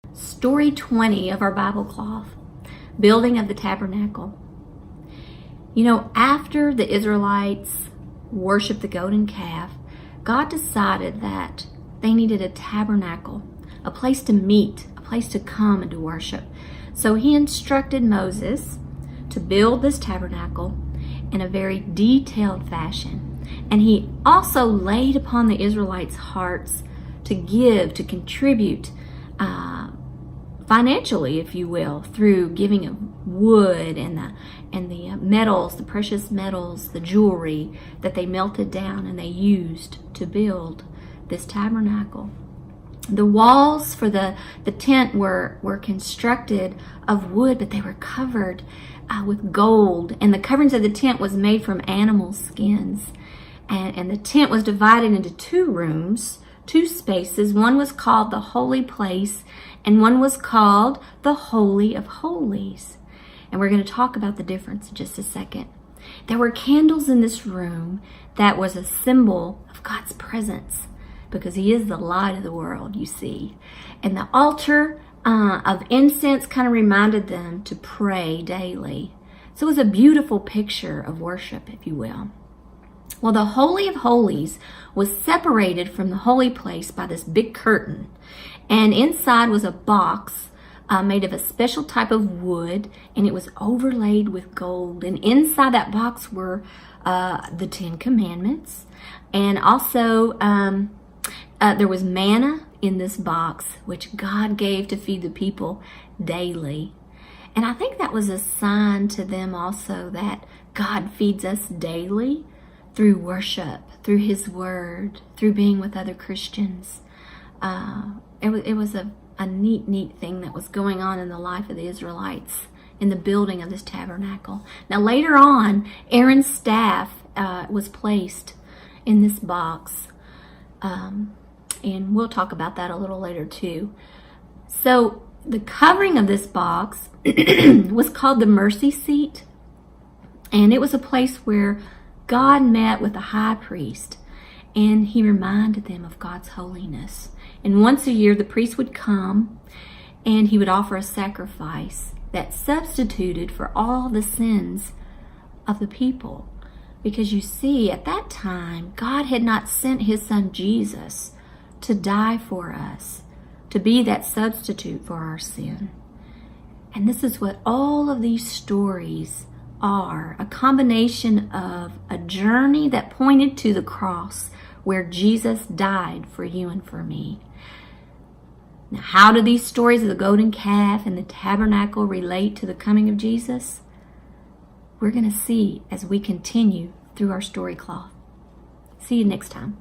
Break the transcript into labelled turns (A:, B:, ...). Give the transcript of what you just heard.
A: Story 20 of our Bible cloth, building of the tabernacle. You know, after the Israelites worshiped the golden calf, God decided that they needed a tabernacle, a place to meet, a place to come and to worship. So he instructed Moses to build this tabernacle in a very detailed fashion. And he also laid upon the Israelites' hearts to give, to contribute financially, if you will, through giving of wood and the metals, the precious metals, the jewelry that they melted down and they used to build this tabernacle. The walls for the tent were constructed of wood, but they were covered with gold. And the coverings of the tent was made from animal skins. And the tent was divided into two rooms, two spaces. One was called the Holy Place, and one was called the Holy of Holies. And we're going to talk about the difference in just a second. There were candles in this room that was a symbol of God's presence, because he is the light of the world, you see. And the altar of incense kind of reminded them to pray daily. So it was a beautiful picture of worship, if you will. Well, the Holy of Holies was separated from the holy place by this big curtain. And inside was a box made of a special type of wood, and it was overlaid with gold. And inside that box were the 10 Commandments. And also there was manna in this box, which God gave to feed the people daily. And I think that was a sign to them also that God feeds us daily through worship, through his word, through being with other Christians. It was a neat thing that was going on in the life of the Israelites in the building of this tabernacle. Now later on, Aaron's staff was placed in this box. And we'll talk about that a little later too. So the covering of this box was called the mercy seat. And it was a place where God met with the high priest, and he reminded them of God's holiness. And once a year, the priest would come and he would offer a sacrifice that substituted for all the sins of the people. Because you see, at that time, God had not sent his son Jesus to die for us, to be that substitute for our sin. And this is what all of these stories are, a combination of a journey that pointed to the cross where Jesus died for you and for me. Now, how do these stories of the golden calf and the tabernacle relate to the coming of Jesus? We're going to see as we continue through our story cloth. See you next time.